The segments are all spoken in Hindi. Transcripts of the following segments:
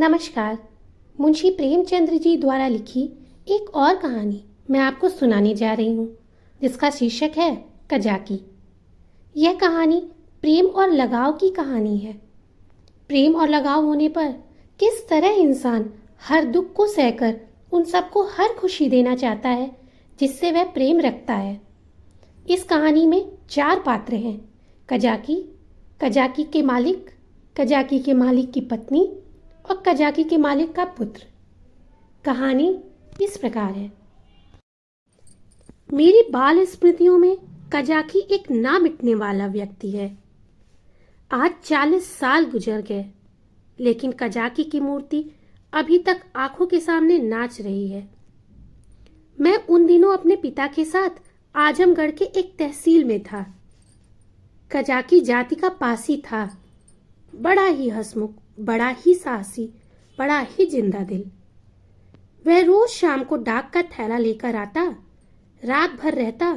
नमस्कार। मुंशी प्रेमचंद्र जी द्वारा लिखी एक और कहानी मैं आपको सुनाने जा रही हूँ, जिसका शीर्षक है कजाकी। यह कहानी प्रेम और लगाव की कहानी है। प्रेम और लगाव होने पर किस तरह इंसान हर दुख को सहकर उन सबको हर खुशी देना चाहता है जिससे वह प्रेम रखता है। इस कहानी में 4 पात्र हैं: कजाकी, कजाकी के मालिक, कजाकी के मालिक की पत्नी और कजाकी के मालिक का पुत्र। कहानी इस प्रकार है। मेरी बाल स्मृतियों में कजाकी एक ना मिटने वाला व्यक्ति है। आज 40 साल गुजर गए, लेकिन कजाकी की मूर्ति अभी तक आंखों के सामने नाच रही है। मैं उन दिनों अपने पिता के साथ आजमगढ़ के एक तहसील में था। कजाकी जाति का पासी था, बड़ा ही हंसमुख, बड़ा ही साहसी, बड़ा ही जिंदा दिल। वह रोज शाम को डाक का थैला लेकर आता, रात भर रहता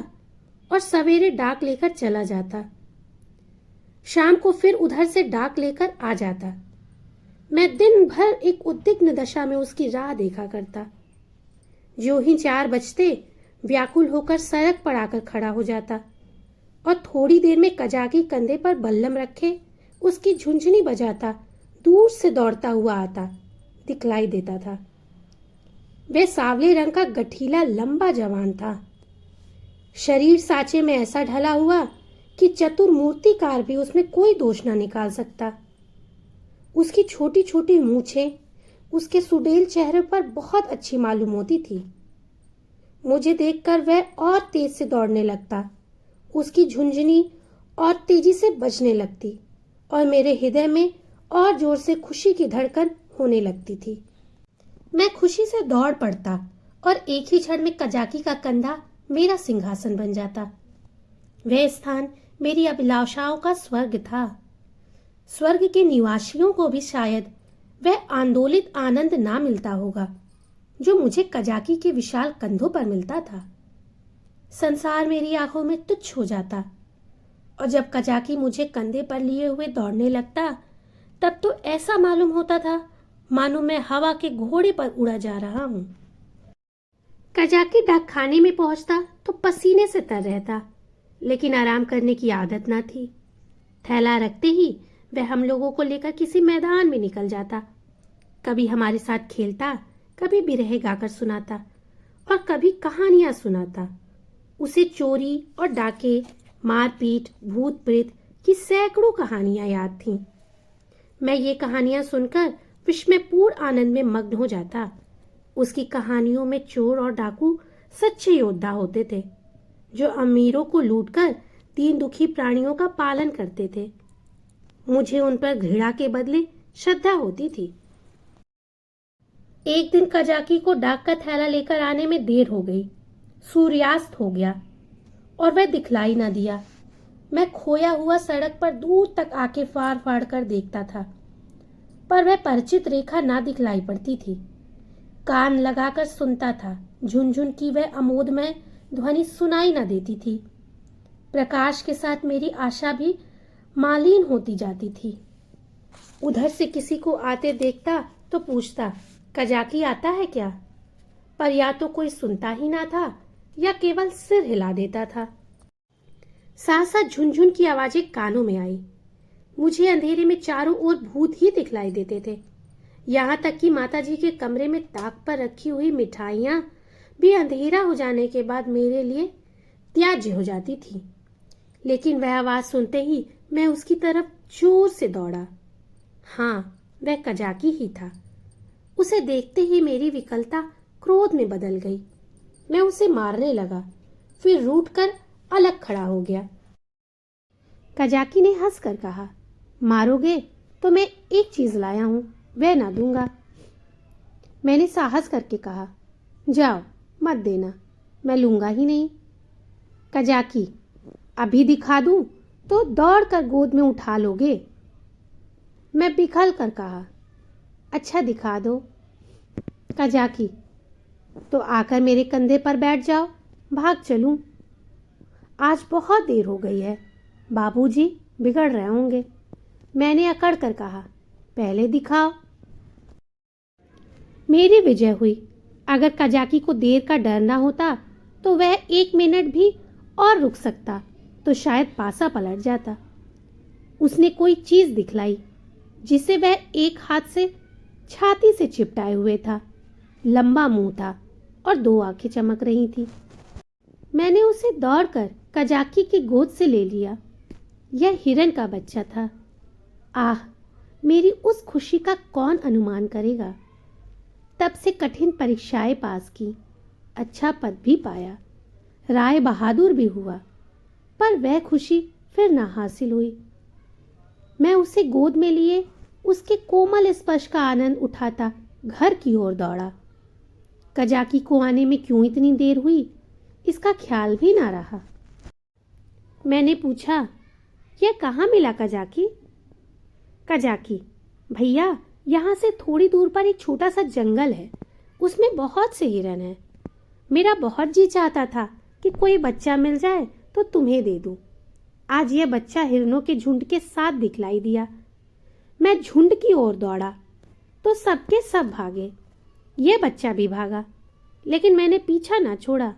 और सवेरे डाक लेकर चला जाता। शाम को फिर उधर से डाक लेकर आ जाता। मैं दिन भर एक उद्विग्न दशा में उसकी राह देखा करता। जो ही 4 बजते व्याकुल होकर सड़क पर आकर खड़ा हो जाता और थोड़ी देर में कजाकी कंधे पर बल्लम रखे उसकी झुंझुनी बजाता दूर से दौड़ता हुआ आता दिखलाई देता था। वह सांवले रंग का गठीला लंबा जवान था। शरीर सांचे में ऐसा ढला हुआ कि चतुर मूर्तिकार भी उसमें कोई दोष न निकाल सकता। उसकी छोटी छोटी मूछें उसके सुडौल चेहरे पर बहुत अच्छी मालूम होती थी। मुझे देखकर वह और तेज से दौड़ने लगता। उसकी झुंझुनी और तेजी से बजने लगती और मेरे हृदय में और जोर से खुशी की धड़कन होने लगती थी। मैं खुशी से दौड़ पड़ता और एक ही क्षण में कजाकी का कंधा मेरा सिंहासन बन जाता। वह स्थान मेरी अभिलाषाओं का स्वर्ग था। स्वर्ग के निवासियों को भी शायद वह आंदोलित आनंद ना मिलता होगा जो मुझे कजाकी के विशाल कंधों पर मिलता था। संसार मेरी आंखों में तुच्छ हो जाता और जब कजाकी मुझे कंधे पर लिए हुए दौड़ने लगता तब तो ऐसा मालूम होता था मानो मैं हवा के घोड़े पर उड़ा जा रहा हूं। कजाकी डाक खाने में पहुंचता तो पसीने से तर रहता, लेकिन आराम करने की आदत ना थी। थैला रखते ही वह हम लोगों को लेकर किसी मैदान में निकल जाता। कभी हमारे साथ खेलता, कभी बिरहे गाकर सुनाता और कभी कहानियां सुनाता। उसे चोरी और डाके, मारपीट, भूत प्रेत की सैकड़ों कहानियां याद थीं। मैं ये कहानियां सुनकर विस्मयपूर्ण आनंद में मग्न हो जाता। उसकी कहानियों में चोर और डाकू सच्चे योद्धा होते थे जो अमीरों को लूटकर दीन दुखी प्राणियों का पालन करते थे। मुझे उन पर घृणा के बदले श्रद्धा होती थी। एक दिन कजाकी को डाक का थैला लेकर आने में देर हो गई। सूर्यास्त हो गया और वह दिखलाई न दिया। मैं खोया हुआ सड़क पर दूर तक आंखें फाड़ फाड़ कर देखता था, पर वह परिचित रेखा ना दिखलाई पड़ती थी। कान लगाकर सुनता था, झुनझुन की वह अमोदमय ध्वनि सुनाई न देती थी। प्रकाश के साथ मेरी आशा भी मालीन होती जाती थी। उधर से किसी को आते देखता तो पूछता, कजाकी आता है क्या? पर या तो कोई सुनता ही ना था या केवल सिर हिला देता था। साथ साथ झुनझुन की आवाजें कानों में आई। मुझे अंधेरे में चारों ओर भूत ही दिखलाई देते थे। यहाँ तक कि माताजी के कमरे में ताक पर रखी हुई मिठाइयाँ भी अंधेरा हो जाने के बाद मेरे लिए त्याज्य हो जाती थी। लेकिन वह आवाज सुनते ही मैं उसकी तरफ जोर से दौड़ा। हाँ, वह कजाकी ही था। उसे देखते ही मेरी विकलता क्रोध में बदल गई। मैं उसे मारने लगा, फिर रूठकर अलग खड़ा हो गया। कजाकी ने हंसकर कहा, मारोगे तो मैं एक चीज लाया हूं, वह ना दूंगा। मैंने साहस करके कहा, जाओ, मत देना, मैं लूंगा ही नहीं। कजाकी, अभी दिखा दूं तो दौड़कर गोद में उठा लोगे। मैं बिखल कर कहा, अच्छा दिखा दो। कजाकी, तो आकर मेरे कंधे पर बैठ जाओ, भाग चलूं। आज बहुत देर हो गई है, बाबूजी बिगड़ रहे होंगे। मैंने अकड़ कर कहा, पहले दिखाओ। मेरी विजय हुई। अगर कजाकी को देर का डर ना होता तो वह 1 मिनट भी और रुक सकता तो शायद पासा पलट जाता। उसने कोई चीज दिखलाई जिसे वह एक हाथ से छाती से चिपटाए हुए था। लंबा मुंह था और 2 आंखें चमक रही थी। मैंने उसे दौड़कर कजाकी की गोद से ले लिया। यह हिरन का बच्चा था। आह, मेरी उस खुशी का कौन अनुमान करेगा। तब से कठिन परीक्षाएं पास की, अच्छा पद भी पाया, राय बहादुर भी हुआ, पर वह खुशी फिर ना हासिल हुई। मैं उसे गोद में लिए उसके कोमल स्पर्श का आनंद उठाता घर की ओर दौड़ा। कजाकी को आने में क्यों इतनी देर हुई, इसका ख्याल भी ना रहा। मैंने पूछा, यह कहाँ मिला कजाकी? कजाकी, भैया, यहाँ से थोड़ी दूर पर एक छोटा सा जंगल है, उसमें बहुत से हिरन हैं। मेरा बहुत जी चाहता था कि कोई बच्चा मिल जाए तो तुम्हें दे दूं। आज यह बच्चा हिरनों के झुंड के साथ दिखलाई दिया। मैं झुंड की ओर दौड़ा तो सबके सब भागे। यह बच्चा भी भागा, लेकिन मैंने पीछा ना छोड़ा।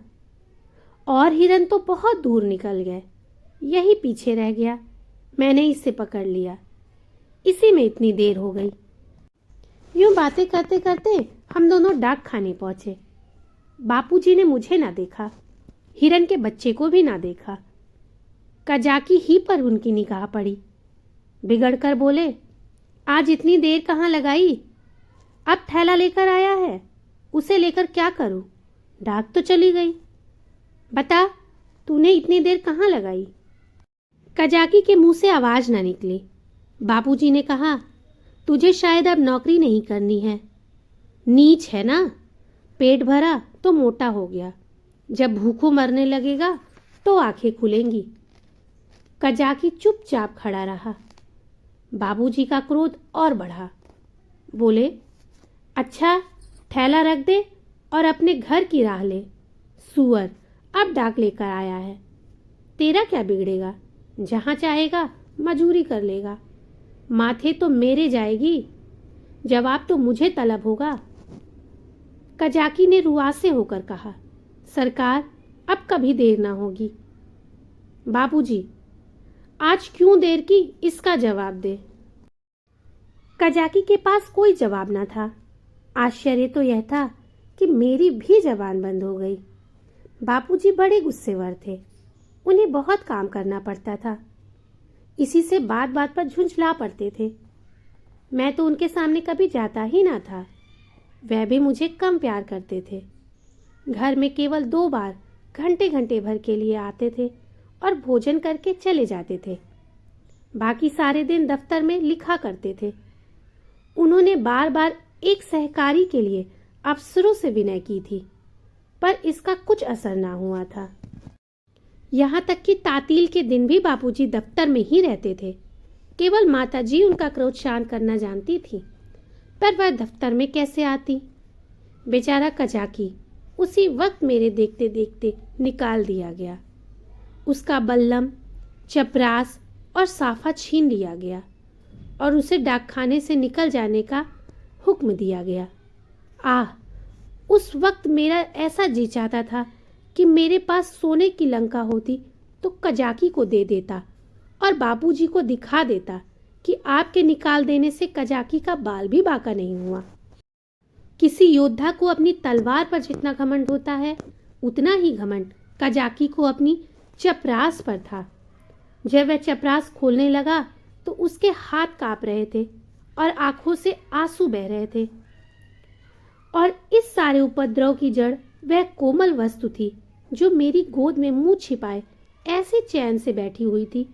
और हिरन तो बहुत दूर निकल गए, यही पीछे रह गया। मैंने इसे पकड़ लिया, इसी में इतनी देर हो गई। यूं बातें करते करते हम दोनों डाक खाने पहुंचे। बापूजी ने मुझे ना देखा, हिरन के बच्चे को भी ना देखा। कजाकी ही पर उनकी निगाह पड़ी। बिगड़कर बोले, आज इतनी देर कहाँ लगाई? अब थैला लेकर आया है, उसे लेकर क्या करूं? डाक तो चली गई। बता, तूने इतनी देर कहाँ लगाई? कजाकी के मुंह से आवाज ना निकली। बापूजी ने कहा, तुझे शायद अब नौकरी नहीं करनी है। नीच है ना, पेट भरा तो मोटा हो गया, जब भूखों मरने लगेगा तो आंखें खुलेंगी। कजाकी चुपचाप खड़ा रहा। बाबूजी का क्रोध और बढ़ा। बोले, अच्छा, थैला रख दे और अपने घर की राह ले। सुअर, अब डाक लेकर आया है, तेरा क्या बिगड़ेगा? जहां चाहेगा मजूरी कर लेगा। माथे तो मेरे जाएगी, जवाब तो मुझे तलब होगा। कजाकी ने रुआसे होकर कहा, सरकार, अब कभी देर ना होगी। बाबूजी, आज क्यों देर की, इसका जवाब दे। कजाकी के पास कोई जवाब ना था। आश्चर्य तो यह था कि मेरी भी जबान बंद हो गई। बापूजी बड़े गुस्सेवर थे, उन्हें बहुत काम करना पड़ता था, इसी से बात बात पर झुंझला पड़ते थे। मैं तो उनके सामने कभी जाता ही ना था। वह भी मुझे कम प्यार करते थे। घर में केवल 2 बार घंटे घंटे भर के लिए आते थे और भोजन करके चले जाते थे। बाकी सारे दिन दफ्तर में लिखा करते थे। उन्होंने बार बार एक सहकारी के लिए अफसरों से विनय की थी, पर इसका कुछ असर ना हुआ था। यहाँ तक कि तातील के दिन भी बापूजी दफ्तर में ही रहते थे। केवल माताजी उनका क्रोध शांत करना जानती थी, पर वह दफ्तर में कैसे आती? बेचारा कजाकी उसी वक्त मेरे देखते देखते निकाल दिया गया। उसका बल्लम, चपरास और साफा छीन लिया गया और उसे डाकखाने से निकल जाने का हुक्म दिया गया। आह, उस वक्त मेरा ऐसा जी चाहता था कि मेरे पास सोने की लंका होती तो कजाकी को दे देता और बापूजी को दिखा देता कि आपके निकाल देने से कजाकी का बाल भी बाका नहीं हुआ। किसी योद्धा को अपनी तलवार पर जितना घमंड होता है, उतना ही घमंड कजाकी को अपनी चपरास पर था। जब वह चपरास खोलने लगा तो उसके हाथ कांप रहे थे और आंखों से आंसू बह रहे थे। और इस सारे उपद्रव की जड़ वह कोमल वस्तु थी जो मेरी गोद में मुंह छिपाए ऐसे चैन से बैठी हुई थी,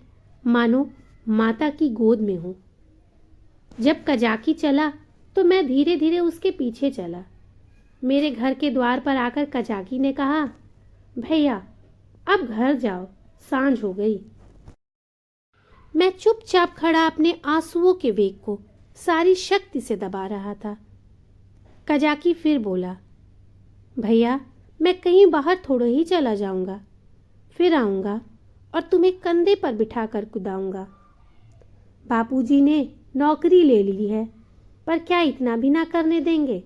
मानो माता की गोद में हूं। जब कजाकी चला तो मैं धीरे धीरे उसके पीछे चला। मेरे घर के द्वार पर आकर कजाकी ने कहा, भैया, अब घर जाओ, सांझ हो गई। मैं चुपचाप खड़ा अपने आंसुओं के वेग को सारी शक्ति से दबा रहा था। कजाकी फिर बोला, भैया, मैं कहीं बाहर थोड़ा ही चला जाऊंगा, फिर आऊंगा और तुम्हें कंधे पर बिठाकर कुदाऊंगा। बापूजी ने नौकरी ले ली है, पर क्या इतना भी ना करने देंगे?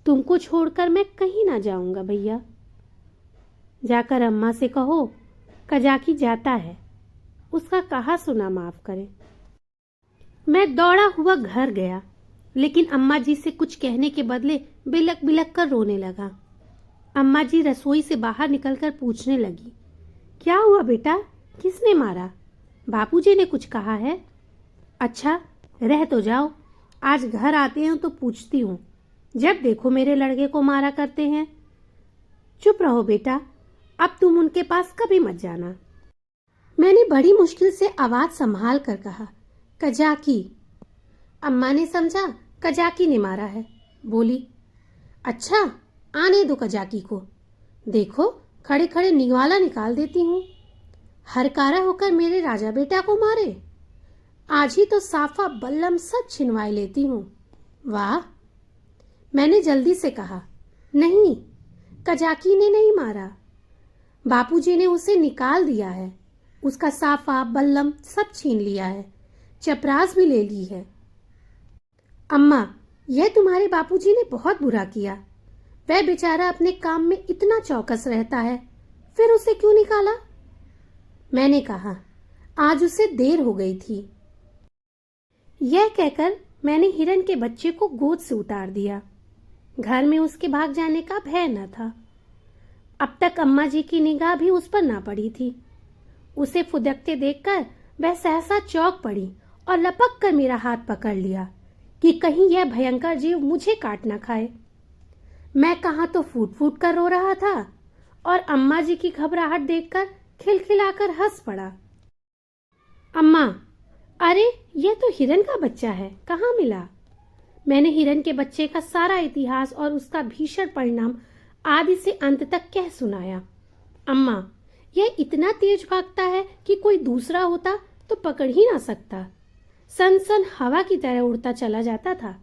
तुमको छोड़कर मैं कहीं ना जाऊंगा भैया। जाकर अम्मा से कहो कजाकी जाता है, उसका कहा सुना माफ करे। मैं दौड़ा हुआ घर गया, लेकिन अम्मा जी से कुछ कहने के बदले बिलक बिलक कर रोने लगा। अम्मा जी रसोई से बाहर निकलकर पूछने लगी, क्या हुआ बेटा, किसने मारा? बापूजी ने कुछ कहा है? अच्छा रह तो जाओ, आज घर आते हैं तो पूछती हूँ, जब देखो मेरे लड़के को मारा करते हैं। चुप रहो बेटा, अब तुम उनके पास कभी मत जाना। मैंने बड़ी मुश्किल से आवाज संभाल कर कहा, कजाकी। अम्मा ने समझा कजाकी ने मारा है। बोली, अच्छा आने दो कजाकी को, देखो खड़े खड़े निवाला निकाल देती हूँ। हरकारा होकर मेरे राजा बेटा को मारे, आज ही तो साफा बल्लम सब छिनवाए लेती हूँ। वाह। मैंने जल्दी से कहा, नहीं, कजाकी ने नहीं मारा, बापूजी ने उसे निकाल दिया है, उसका साफा बल्लम सब छीन लिया है, चपरास भी ले ली है। अम्मा, यह तुम्हारे बापूजी ने बहुत बुरा किया, वह बेचारा अपने काम में इतना चौकस रहता है, फिर उसे क्यों निकाला? मैंने कहा, आज उसे देर हो गई थी। यह कहकर मैंने हिरन के बच्चे को गोद से उतार दिया। घर में उसके भाग जाने का भय न था। अब तक अम्मा जी की निगाह भी उस पर ना पड़ी थी। उसे फुदकते देखकर वह सहसा चौंक पड़ी और लपक कर मेरा हाथ पकड़ लिया कि कहीं यह भयंकर जीव मुझे काट ना खाए। मैं कहाँ तो फूट फूट कर रो रहा था और अम्मा जी की घबराहट देखकर खिलखिलाकर हंस पड़ा। अम्मा, अरे यह तो हिरन का बच्चा है, कहाँ मिला? मैंने हिरन के बच्चे का सारा इतिहास और उसका भीषण परिणाम आदि से अंत तक कह सुनाया। अम्मा, यह इतना तेज भागता है कि कोई दूसरा होता तो पकड़ ही ना सकता। सन सन हवा की तरह उड़ता चला जाता था।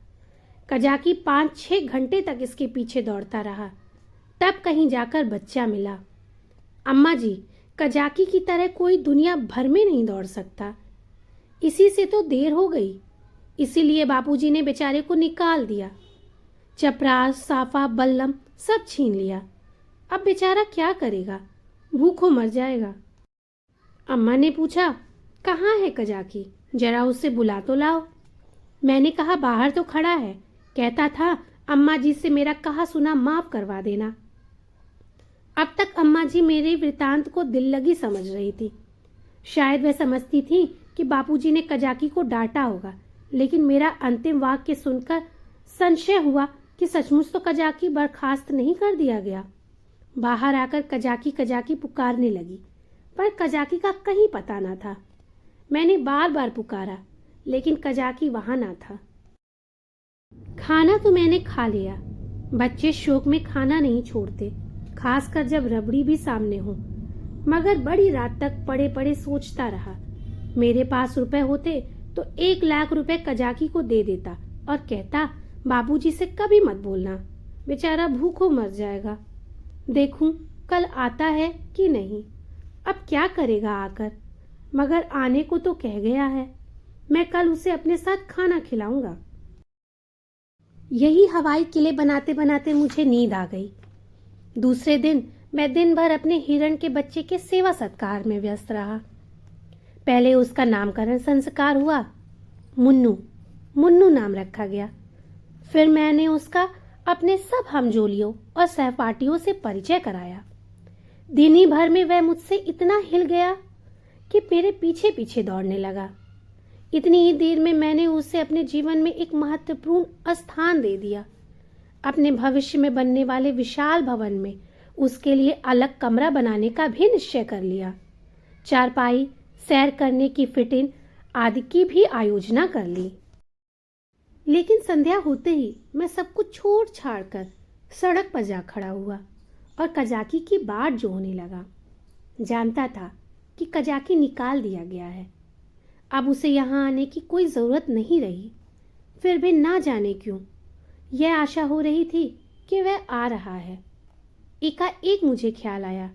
कजाकी 5-6 घंटे तक इसके पीछे दौड़ता रहा, तब कहीं जाकर बच्चा मिला। अम्मा जी, कजाकी की तरह कोई दुनिया भर में नहीं दौड़ सकता। इसी से तो देर हो गई, इसीलिए बापूजी ने बेचारे को निकाल दिया। चपरास, साफा, बल्लम सब छीन लिया। अब बेचारा क्या करेगा, भूखों मर जाएगा। अम्मा ने पूछा, कहाँ है कजाकी, जरा उसे बुला तो लाओ। मैंने कहा, बाहर तो खड़ा है, कहता था अम्मा जी से मेरा कहा सुना माफ करवा देना। अब तक अम्मा जी मेरे वृतांत को दिल लगी समझ रही थी। शायद वह समझती थी कि बापूजी ने कजाकी को डांटा होगा, लेकिन मेरा अंतिम वाक्य सुनकर संशय हुआ कि सचमुच तो कजाकी बर्खास्त नहीं कर दिया गया। बाहर आकर कजाकी कजाकी पुकारने लगी, पर कजाकी का कहीं पता न था। मैंने बार बार पुकारा, लेकिन कजाकी वहां ना था। खाना तो मैंने खा लिया, बच्चे शौक में खाना नहीं छोड़ते, खासकर जब रबड़ी भी सामने हो। मगर बड़ी रात तक पड़े पड़े सोचता रहा। मेरे पास रुपए होते तो 1 लाख रुपए कजाकी को दे देता और कहता, बाबूजी से कभी मत बोलना, बेचारा भूखों मर जाएगा। देखूं कल आता है कि नहीं। अब क्या करेगा आकर, मगर आने को तो कह गया है। मैं कल उसे अपने साथ खाना खिलाऊंगा। यही हवाई किले बनाते बनाते मुझे नींद आ गई। दूसरे दिन मैं दिन भर अपने हिरण के बच्चे के सेवा सत्कार में व्यस्त रहा। पहले उसका नामकरण संस्कार हुआ, मुन्नू मुन्नू नाम रखा गया। फिर मैंने उसका अपने सब हमजोलियों और सहपाठियों से परिचय कराया। दिन ही भर में वह मुझसे इतना हिल गया कि मेरे पीछे पीछे दौड़ने लगा। इतनी ही देर में मैंने उसे अपने जीवन में एक महत्वपूर्ण स्थान दे दिया। अपने भविष्य में बनने वाले विशाल भवन में उसके लिए अलग कमरा बनाने का भी निश्चय कर लिया। चारपाई, सैर करने की फिटिंग आदि की भी आयोजना कर ली। लेकिन संध्या होते ही मैं सब कुछ छोड़ छाड़ कर सड़क पर जा खड़ा हुआ और कजाकी की बाट जोहने लगा। जानता था कि कजाकी निकाल दिया गया है, अब उसे यहाँ आने की कोई ज़रूरत नहीं रही। फिर भी ना जाने क्यों यह आशा हो रही थी कि वह आ रहा है। एकाएक मुझे ख्याल आया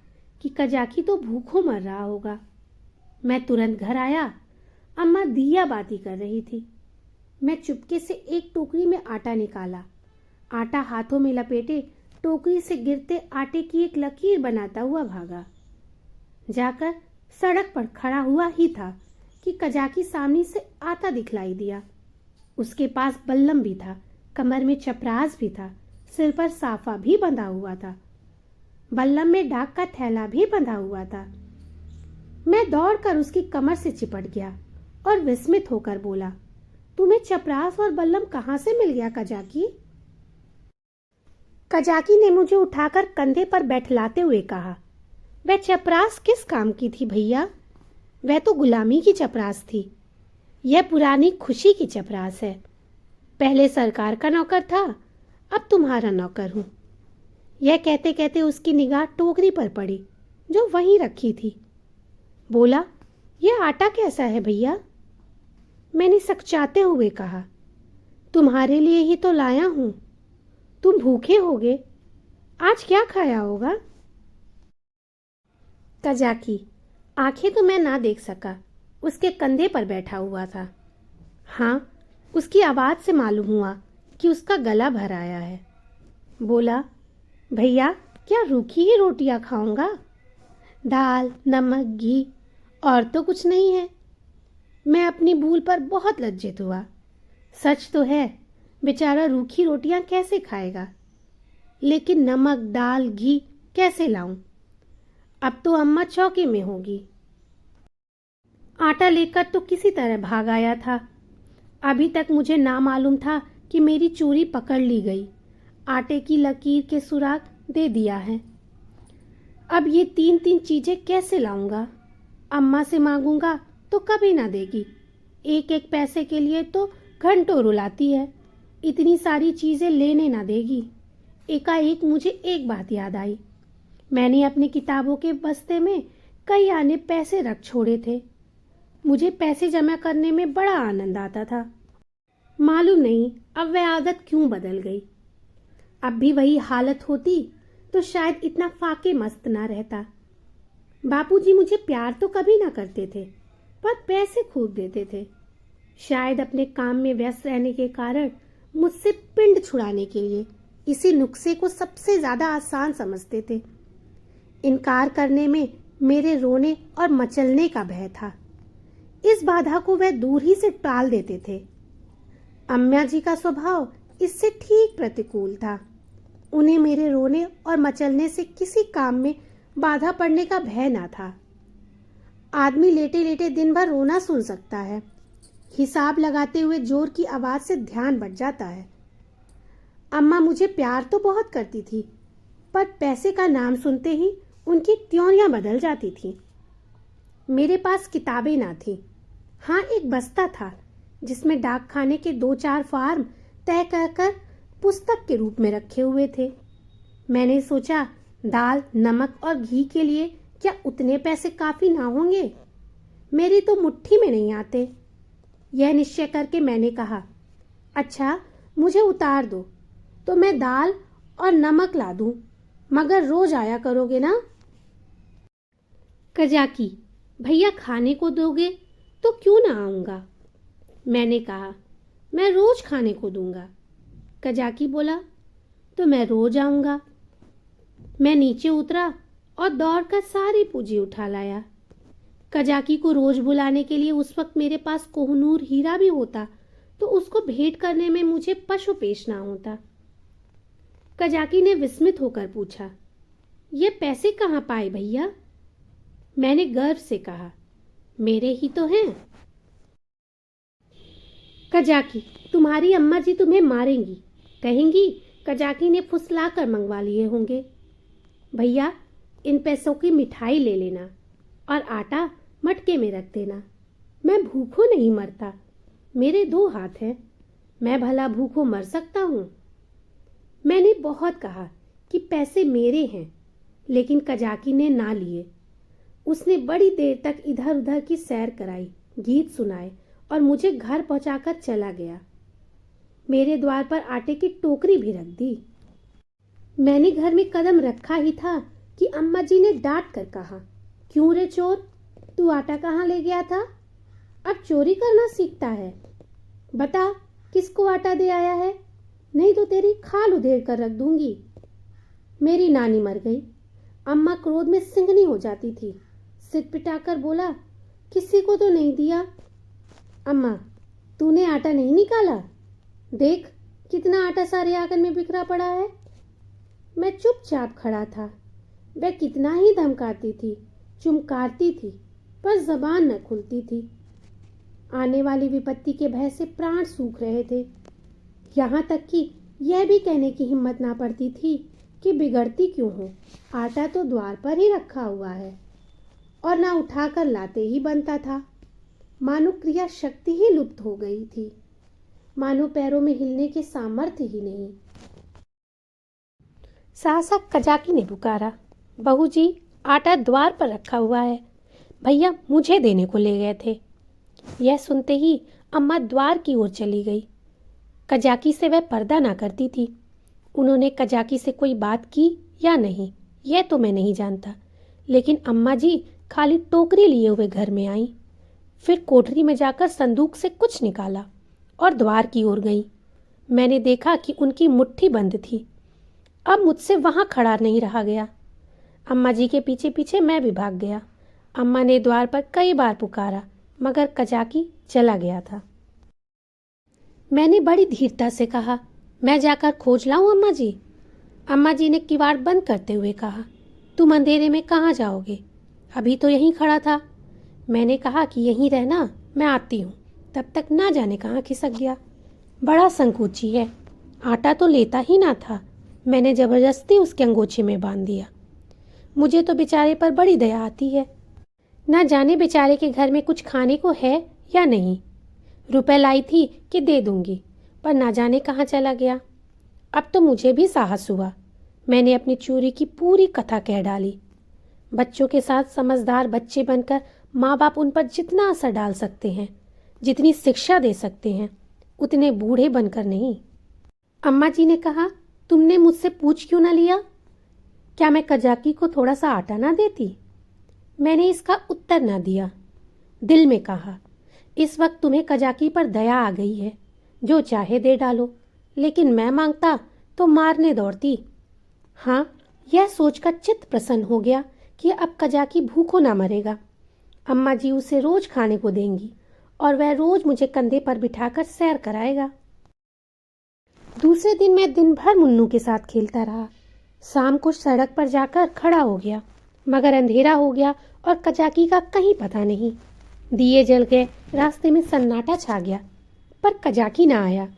कि कजाकी तो भूखों मर रहा होगा। मैं तुरंत घर आया। अम्मा दिया बाती कर रही थी। मैं चुपके से एक टोकरी में आटा निकाला, आटा हाथों में लपेटे टोकरी से गिरते आटे की एक लकीर बनाता हुआ भागा। जाकर सड़क पर खड़ा हुआ ही था कि कजाकी सामने से आता दिखलाई दिया। उसके पास बल्लम भी था, कमर में चपरास भी था, सिर पर साफा भी बंधा हुआ था, बल्लम में डाक का थैला भी बंधा हुआ था। मैं दौड़कर उसकी कमर से चिपट गया और विस्मित होकर बोला, तुम्हें चपरास और बल्लम कहाँ से मिल गया कजाकी? कजाकी ने मुझे उठाकर कंधे पर बैठलाते हुए कहा, वह चपरास किस काम की थी भैया? वह तो गुलामी की चपरास थी। यह पुरानी खुशी की चपरास है। पहले सरकार का नौकर था, अब तुम्हारा नौकर हूं। यह कहते कहते उसकी निगाह टोकरी पर पड़ी जो वहीं रखी थी। बोला, यह आटा कैसा है भैया? मैंने सकचाते हुए कहा, तुम्हारे लिए ही तो लाया हूं। तुम भूखे होगे, आज क्या खाया होगा? कजाकी आंखें तो मैं ना देख सका, उसके कंधे पर बैठा हुआ था। हाँ, उसकी आवाज से मालूम हुआ कि उसका गला भर आया है। बोला, भैया क्या रूखी ही रोटियां खाऊंगा? दाल, नमक, घी और तो कुछ नहीं है। मैं अपनी भूल पर बहुत लज्जित हुआ। सच तो है, बेचारा रूखी रोटियां कैसे खाएगा, लेकिन नमक, दाल, घी कैसे लाऊं? अब तो अम्मा चौके में होगी। आटा लेकर तो किसी तरह भाग आया था। अभी तक मुझे ना मालूम था कि मेरी चोरी पकड़ ली गई। आटे की लकीर के सुराग दे दिया है। अब ये तीन तीन चीजें कैसे लाऊंगा? अम्मा से मांगूंगा तो कभी ना देगी। एक एक पैसे के लिए तो घंटों रुलाती है। इतनी सारी चीजें लेने ना देगी। एकाएक मुझे एक बात याद आई। मैंने अपनी किताबों के बस्ते में कई आने पैसे रख छोड़े थे। मुझे पैसे जमा करने में बड़ा आनंद आता था। मालूम नहीं अब वह आदत क्यों बदल गई। अब भी वही हालत होती तो शायद इतना फाके मस्त ना रहता। बापूजी मुझे प्यार तो कभी ना करते थे, पर पैसे खूब देते थे। शायद अपने काम में व्यस्त रहने के कारण मुझसे पिंड छुड़ाने के लिए इसी नुस्खे को सबसे ज्यादा आसान समझते थे। इनकार करने में मेरे रोने और मचलने का भय था। इस बाधा को वह दूर ही से टाल देते थे। अम्मा जी का स्वभाव इससे ठीक प्रतिकूल था। उन्हें मेरे रोने और मचलने से किसी काम में बाधा पड़ने का भय ना था। आदमी लेटे लेटे दिन भर रोना सुन सकता है। हिसाब लगाते हुए जोर की आवाज से ध्यान बढ़ जाता है। अम्मा मुझे प्यार तो बहुत करती थी, पर पैसे का नाम सुनते ही उनकी त्योरियां बदल जाती थी। मेरे पास किताबें ना थी। हाँ, एक बस्ता था जिसमें डाक खाने के 2-4 फार्म तय कर पुस्तक के रूप में रखे हुए थे। मैंने सोचा, दाल, नमक और घी के लिए क्या उतने पैसे काफी ना होंगे? मेरी तो मुट्ठी में नहीं आते। यह निश्चय करके मैंने कहा, अच्छा मुझे उतार दो तो मैं दाल और नमक ला दूं, मगर रोज आया करोगे ना? कजाकी, भैया खाने को दोगे तो क्यों ना आऊंगा? मैंने कहा, मैं रोज खाने को दूंगा। कजाकी बोला, तो मैं रोज आऊंगा। मैं नीचे उतरा और दौड़कर सारी पूंजी उठा लाया। कजाकी को रोज बुलाने के लिए उस वक्त मेरे पास कोहनूर हीरा भी होता तो उसको भेंट करने में मुझे पशु पेश ना होता। कजाकी ने विस्मित होकर पूछा, ये पैसे कहाँ पाए भैया? मैंने गर्व से कहा, मेरे ही तो हैं। कजाकी, तुम्हारी अम्मा जी तुम्हें मारेंगी, कहेंगी कजाकी ने फुसला कर मंगवा लिए होंगे। भैया, इन पैसों की मिठाई ले लेना और आटा मटके में रख देना। मैं भूखों नहीं मरता, मेरे 2 हाथ हैं, मैं भला भूखों मर सकता हूं? मैंने बहुत कहा कि पैसे मेरे हैं, लेकिन कजाकी ने ना लिए। उसने बड़ी देर तक इधर उधर की सैर कराई, गीत सुनाए और मुझे घर पहुंचाकर चला गया। मेरे द्वार पर आटे की टोकरी भी रख दी। मैंने घर में कदम रखा ही था कि अम्मा जी ने डांट कर कहा, क्यों रे चोर, तू आटा कहाँ ले गया था? अब चोरी करना सीखता है? बता, किसको आटा दे आया है? नहीं तो तेरी खाल उधेड़ कर रख दूंगी। मेरी नानी मर गई। अम्मा क्रोध में सिंगनी हो जाती थी। सिर पिटाकर बोला, किसी को तो नहीं दिया। अम्मा, तूने आटा नहीं निकाला? देख कितना आटा सारे आंगन में बिखरा पड़ा है। मैं चुपचाप खड़ा था। वह कितना ही धमकाती थी, चुमकारती थी, पर जबान न खुलती थी। आने वाली विपत्ति के भय से प्राण सूख रहे थे। यहाँ तक कि यह भी कहने की हिम्मत ना पड़ती थी कि बिगड़ती क्यों हो, आटा तो द्वार पर ही रखा हुआ है। और ना उठाकर लाते ही बनता था। मानो क्रिया शक्ति ही लुप्त हो गई थी, मानो पैरों में हिलने के सामर्थ्य ही नहीं। सहसा कजाकी ने पुकारा, बहू जी, आटा द्वार पर रखा हुआ है, भैया मुझे देने को ले गए थे। यह सुनते ही अम्मा द्वार की ओर चली गई। कजाकी से वह पर्दा ना करती थी। उन्होंने कजाकी से कोई बात की या नहीं, यह तो मैं नहीं जानता, लेकिन अम्मा जी खाली टोकरी लिए हुए घर में आई। फिर कोठरी में जाकर संदूक से कुछ निकाला और द्वार की ओर गई। मैंने देखा कि उनकी मुट्ठी बंद थी। अब मुझसे वहां खड़ा नहीं रहा गया। अम्मा जी के पीछे पीछे मैं भी भाग गया। अम्मा ने द्वार पर कई बार पुकारा, मगर कजाकी चला गया था। मैंने बड़ी धीरता से कहा, मैं जाकर खोज लाऊं अम्मा जी? अम्मा जी ने किवाड़ बंद करते हुए कहा, तुम अंधेरे में कहाँ जाओगे? अभी तो यहीं खड़ा था। मैंने कहा कि यहीं रहना, मैं आती हूँ। तब तक ना जाने कहाँ खिसक गया। बड़ा संकोची है, आटा तो लेता ही ना था। मैंने जबरदस्ती उसके अंगोछे में बांध दिया। मुझे तो बेचारे पर बड़ी दया आती है। ना जाने बेचारे के घर में कुछ खाने को है या नहीं। रुपए लाई थी कि दे दूंगी, पर ना जाने कहाँ चला गया। अब तो मुझे भी साहस हुआ। मैंने अपनी चोरी की पूरी कथा कह डाली। बच्चों के साथ समझदार बच्चे बनकर माँ बाप उन पर जितना असर डाल सकते हैं, जितनी शिक्षा दे सकते हैं, उतने बूढ़े बनकर नहीं। अम्मा जी ने कहा, तुमने मुझसे पूछ क्यों ना लिया? क्या मैं कजाकी को थोड़ा सा आटा ना देती? मैंने इसका उत्तर ना दिया। दिल में कहा, इस वक्त तुम्हें कजाकी पर दया आ गई है, जो चाहे दे डालो, लेकिन मैं मांगता तो मारने दौड़ती। हाँ, यह सोचकर चित्त प्रसन्न हो गया कि अब कजाकी भूखो ना मरेगा। अम्मा जी उसे रोज खाने को देंगी और वह रोज मुझे कंधे पर बिठाकर सैर कराएगा। दूसरे दिन मैं दिन भर मुन्नू के साथ खेलता रहा। शाम को सड़क पर जाकर खड़ा हो गया, मगर अंधेरा हो गया और कजाकी का कहीं पता नहीं। दिए जल गए, रास्ते में सन्नाटा छा गया, पर कजाकी ना आया।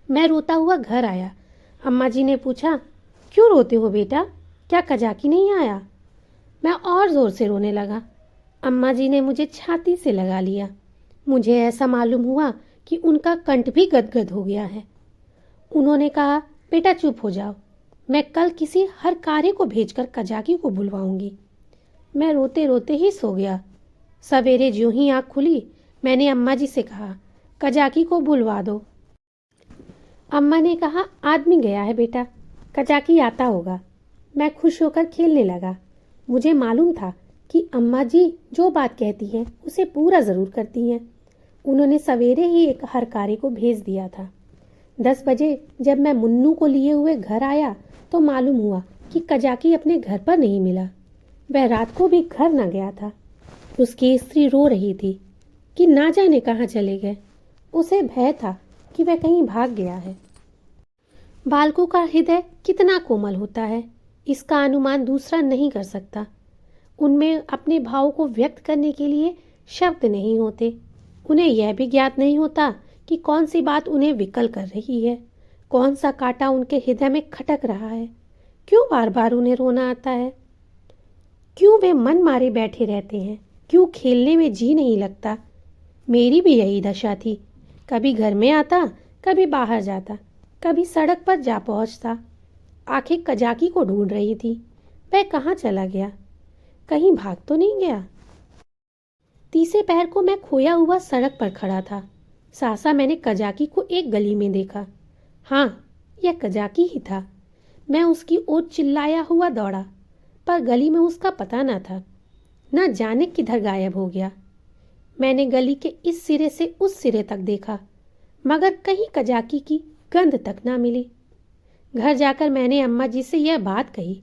मैं रोता हुआ घर आया। अम्मा जी ने पूछा, क्यों रोते हो बेटा, क्या कजाकी नहीं आया? मैं और जोर से रोने लगा। अम्मा जी ने मुझे छाती से लगा लिया। मुझे ऐसा मालूम हुआ कि उनका कंठ भी गदगद हो गया है। उन्होंने कहा, बेटा चुप हो जाओ, मैं कल किसी हर कार्य को भेजकर कजाकी को बुलवाऊंगी। मैं रोते रोते ही सो गया। सवेरे ज्यों ही आँख खुली, मैंने अम्मा जी से कहा, कजाकी को बुलवा दो। अम्मा ने कहा, आदमी गया है बेटा, कजाकी आता होगा। मैं खुश होकर खेलने लगा। मुझे मालूम था कि अम्मा जी जो बात कहती हैं उसे पूरा ज़रूर करती हैं। उन्होंने सवेरे ही एक हरकारी को भेज दिया था। 10 बजे जब मैं मुन्नू को लिए हुए घर आया तो मालूम हुआ कि कजाकी अपने घर पर नहीं मिला। वह रात को भी घर न गया था। उसकी स्त्री रो रही थी कि ना जाने कहाँ चले गए। उसे भय था कि वह कहीं भाग गया है। बालकों का हृदय कितना कोमल होता है, इसका अनुमान दूसरा नहीं कर सकता। उनमें अपने भाव को व्यक्त करने के लिए शब्द नहीं होते। उन्हें यह भी ज्ञात नहीं होता कि कौन सी बात उन्हें विकल कर रही है, कौन सा कांटा उनके हृदय में खटक रहा है, क्यों बार बार उन्हें रोना आता है, क्यों वे मन मारे बैठे रहते हैं, क्यों खेलने में जी नहीं लगता। मेरी भी यही दशा थी। कभी घर में आता, कभी बाहर जाता, कभी सड़क पर जा पहुंचता। आंखें कजाकी को ढूंढ रही थी। वह कहाँ चला गया? कहीं भाग तो नहीं गया? तीसरे पहर को मैं खोया हुआ सड़क पर खड़ा था। सहसा मैंने कजाकी को एक गली में देखा। हाँ, यह कजाकी ही था। मैं उसकी ओर चिल्लाया हुआ दौड़ा, पर गली में उसका पता न था। न जाने किधर गायब हो गया। मैंने गली के इस सिरे से उस सिरे तक देखा, मगर कहीं कजाकी की गंध तक ना मिली। घर जाकर मैंने अम्मा जी से यह बात कही।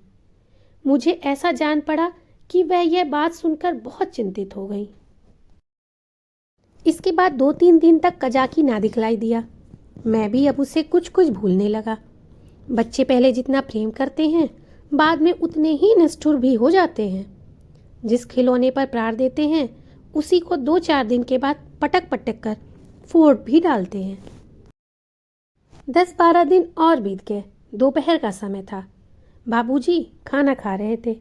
मुझे ऐसा जान पड़ा कि वह यह बात सुनकर बहुत चिंतित हो गई। इसके बाद 2-3 दिन तक कजाकी ना दिखलाई दिया। मैं भी अब उसे कुछ कुछ भूलने लगा। बच्चे पहले जितना प्रेम करते हैं, बाद में उतने ही निष्ठुर भी हो जाते हैं। जिस खिलौने पर प्रार देते हैं, उसी को 2-4 दिन के बाद पटक पटक कर फोड़ भी डालते हैं। 10-12 दिन और बीत गए। दोपहर का समय था। बाबूजी खाना खा रहे थे।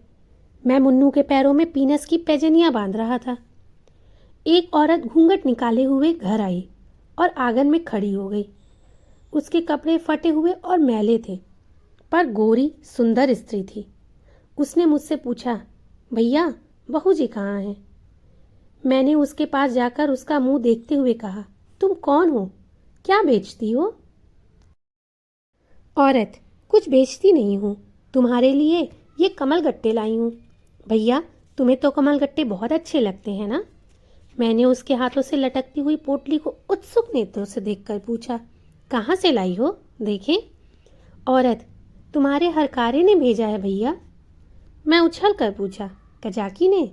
मैं मुन्नू के पैरों में पीनस की पैजनियां बांध रहा था। एक औरत घूंघट निकाले हुए घर आई और आंगन में खड़ी हो गई। उसके कपड़े फटे हुए और मैले थे, पर गोरी सुंदर स्त्री थी। उसने मुझसे पूछा, भैया बहू जी कहाँ हैं? मैंने उसके पास जाकर उसका मुंह देखते हुए कहा, तुम कौन हो? क्या बेचती हो? औरत, कुछ बेचती नहीं हूँ, तुम्हारे लिए ये कमल गट्टे लाई हूँ। भैया तुम्हें तो कमल गट्टे बहुत अच्छे लगते हैं ना? मैंने उसके हाथों से लटकती हुई पोटली को उत्सुक नेत्रों से देखकर पूछा, कहाँ से लाई हो? देखें। औरत, तुम्हारे हरकारे ने भेजा है भैया। मैं उछल कर पूछा, कजाकी ने?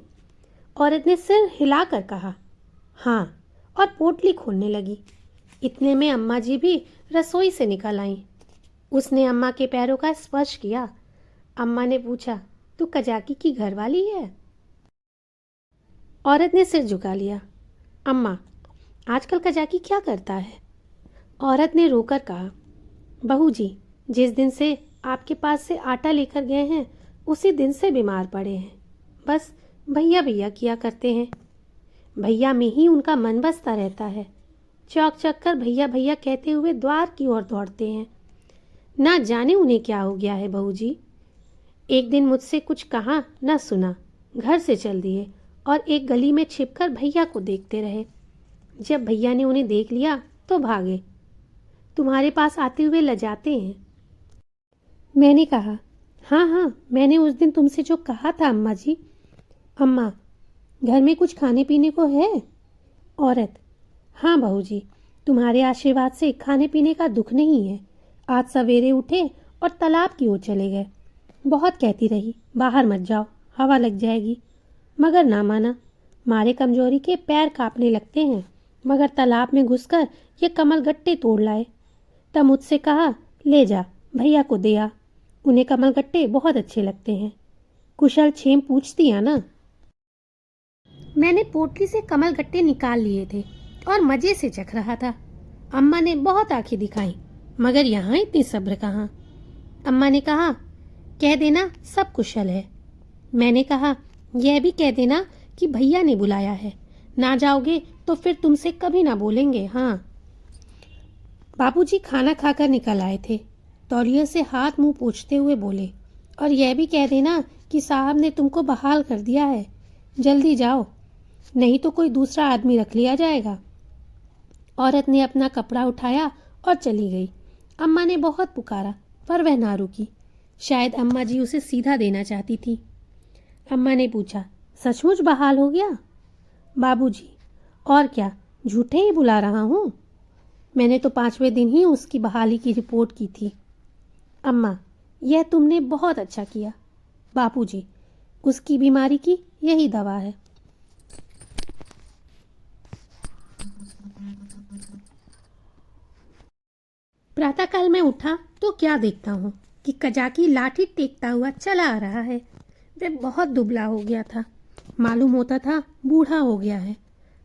औरत ने सिर हिलाकर कहा, हाँ, और पोटली खोलने लगी। इतने में अम्मा जी भी रसोई से निकल आईं। उसने अम्मा के पैरों का स्पर्श किया। अम्मा ने पूछा, तू कजाकी की घरवाली है? औरत ने सिर झुका लिया। अम्मा, आजकल कजाकी क्या करता है? औरत ने रोकर कहा, बहू जी, जिस दिन से आपके पास से आटा लेकर गए हैं, उसी दिन से बीमार पड़े हैं। बस भैया भैया किया करते हैं। भैया में ही उनका मन बसता रहता है। चौक चौक कर भैया भैया कहते हुए द्वार की ओर दौड़ते हैं। ना जाने उन्हें क्या हो गया है बहू जी। एक दिन मुझसे कुछ कहा न सुना, घर से चल दिए और एक गली में छिपकर भैया को देखते रहे। जब भैया ने उन्हें देख लिया तो भागे। तुम्हारे पास आते हुए लजाते हैं। मैंने कहा, हाँ हाँ, मैंने उस दिन तुमसे जो कहा था अम्मा जी। अम्मा, घर में कुछ खाने पीने को है? औरत, हाँ बहू जी, तुम्हारे आशीर्वाद से खाने पीने का दुख नहीं है। आज सवेरे उठे और तालाब की ओर चले गए। बहुत कहती रही, बाहर मत जाओ, हवा लग जाएगी, मगर ना माना। मारे कमजोरी के पैर कांपने लगते हैं, मगर तालाब में घुसकर ये कमल गट्टे तोड़ लाए। तब मुझसे कहा, ले जा, भैया को दे आ, उन्हें कमल गट्टे बहुत अच्छे लगते हैं। कुशल क्षेम पूछती है ना? मैंने पोटली से कमल गट्टे निकाल लिए थे और मजे से चख रहा था। अम्मा ने बहुत आंखें दिखाई, मगर यहाँ इतनी सब्र कहाँ। अम्मा ने कहा, कह देना सब कुशल है। मैंने कहा, यह भी कह देना कि भैया ने बुलाया है। ना जाओगे तो फिर तुमसे कभी ना बोलेंगे। हाँ। बाबूजी खाना खाकर निकल आए थे। तौलिए से हाथ मुंह पोंछते हुए बोले, और यह भी कह देना कि साहब ने तुमको बहाल कर दिया है। जल्दी जाओ, नहीं तो कोई दूसरा आदमी रख लिया जाएगा। औरत ने अपना कपड़ा उठाया और चली गई। अम्मा ने बहुत पुकारा, पर वह ना रुकी। शायद अम्मा जी उसे सीधा देना चाहती थी। अम्मा ने पूछा, सचमुच बहाल हो गया? बाबूजी, और क्या, झूठे ही बुला रहा हूँ। मैंने तो 5वें दिन ही उसकी बहाली की रिपोर्ट की थी। अम्मा, यह तुमने बहुत अच्छा किया। बापूजी, उसकी बीमारी की यही दवा है। प्रातःकाल में उठा तो क्या देखता हूँ कि कजाकी लाठी टेकता हुआ चला आ रहा है। वह बहुत दुबला हो गया था। मालूम होता था बूढ़ा हो गया है।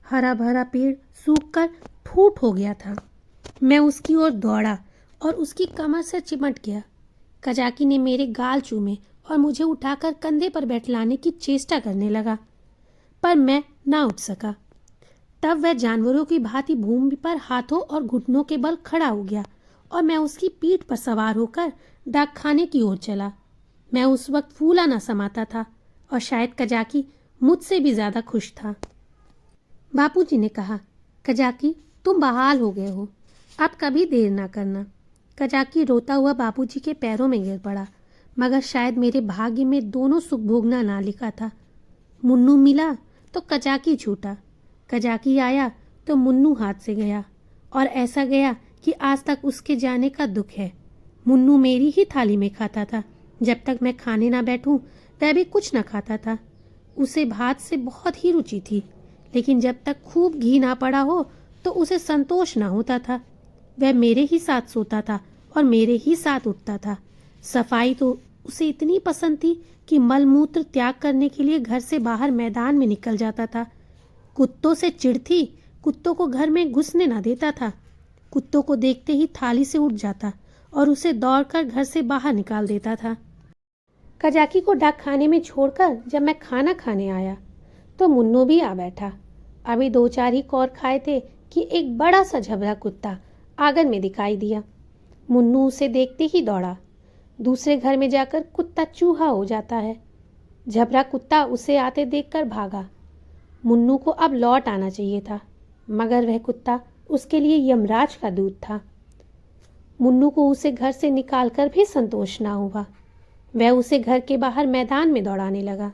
हरा भरा पेड़ सूखकर ठूठ हो गया था। मैं उसकी ओर दौड़ा और उसकी कमर से चिमट गया। कजाकी ने मेरे गाल चूमे और मुझे उठाकर कंधे पर बैठलाने की चेष्टा करने लगा, पर मैं ना उठ सका। तब वह जानवरों की भांति भूमि पर हाथों और घुटनों के बल खड़ा हो गया और मैं उसकी पीठ पर सवार होकर डाक खाने की ओर चला। मैं उस वक्त फूला ना समाता था और शायद कजाकी मुझसे भी ज़्यादा खुश था। बापूजी ने कहा, कजाकी तुम बहाल हो गए हो, अब कभी देर ना करना। कजाकी रोता हुआ बापूजी के पैरों में गिर पड़ा, मगर शायद मेरे भाग्य में दोनों सुख भोगना ना लिखा था। मुन्नू मिला तो कजाकी छूटा, कजाकी आया तो मुन्नू हाथ से गया, और ऐसा गया कि आज तक उसके जाने का दुख है। मुन्नू मेरी ही थाली में खाता था। जब तक मैं खाने ना बैठूं वह भी कुछ न खाता था। उसे भात से बहुत ही रुचि थी, लेकिन जब तक खूब घी ना पड़ा हो तो उसे संतोष ना होता था। वह मेरे ही साथ सोता था और मेरे ही साथ उठता था। सफाई तो उसे इतनी पसंद थी कि मलमूत्र त्याग करने के लिए घर से बाहर मैदान में निकल जाता था। कुत्तों से चिढ़ थी, कुत्तों को घर में घुसने ना देता था। कुत्तों को देखते ही थाली से उठ जाता और उसे दौड़कर घर से बाहर निकाल देता था। कजाकी को डाक खाने में छोड़कर जब मैं खाना खाने आया तो मुन्नू भी आ बैठा। अभी 2-4 ही कौर खाए थे कि एक बड़ा सा झबरा कुत्ता आंगन में दिखाई दिया। मुन्नू उसे देखते ही दौड़ा। दूसरे घर में जाकर कुत्ता चूहा हो जाता है। झबरा कुत्ता उसे आते देखकर भागा। मुन्नू को अब लौट आना चाहिए था, मगर वह कुत्ता उसके लिए यमराज का दूत था। मुन्नू को उसे घर से निकालकर भी संतोष ना हुआ। वह उसे घर के बाहर मैदान में दौड़ाने लगा।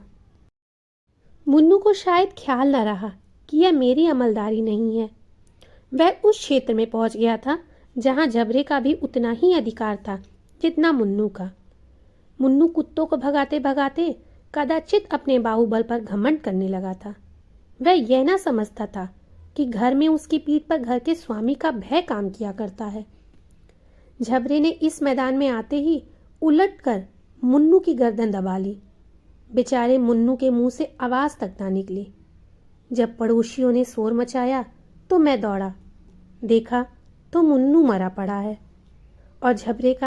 मुन्नू को शायद ख्याल न रहा कि यह मेरी अमलदारी नहीं है। वह उस क्षेत्र में पहुंच गया था जहां जबरे का भी उतना ही अधिकार था जितना मुन्नू का। मुन्नू कुत्तों को भगाते भगाते कदाचित अपने बाहुबल पर घमंड करने लगा था। वह यह ना समझता था कि घर में उसकी पीठ पर घर के स्वामी का भय काम किया करता है। झबरे ने इस मैदान में आते ही उलटकर मुन्नू की गर्दन दबा ली। बेचारे मुन्नू के मुंह से आवाज तक ना निकली। जब पड़ोसियों ने शोर मचाया तो मैं दौड़ा, देखा तो मुन्नू मरा पड़ा है और झबरे का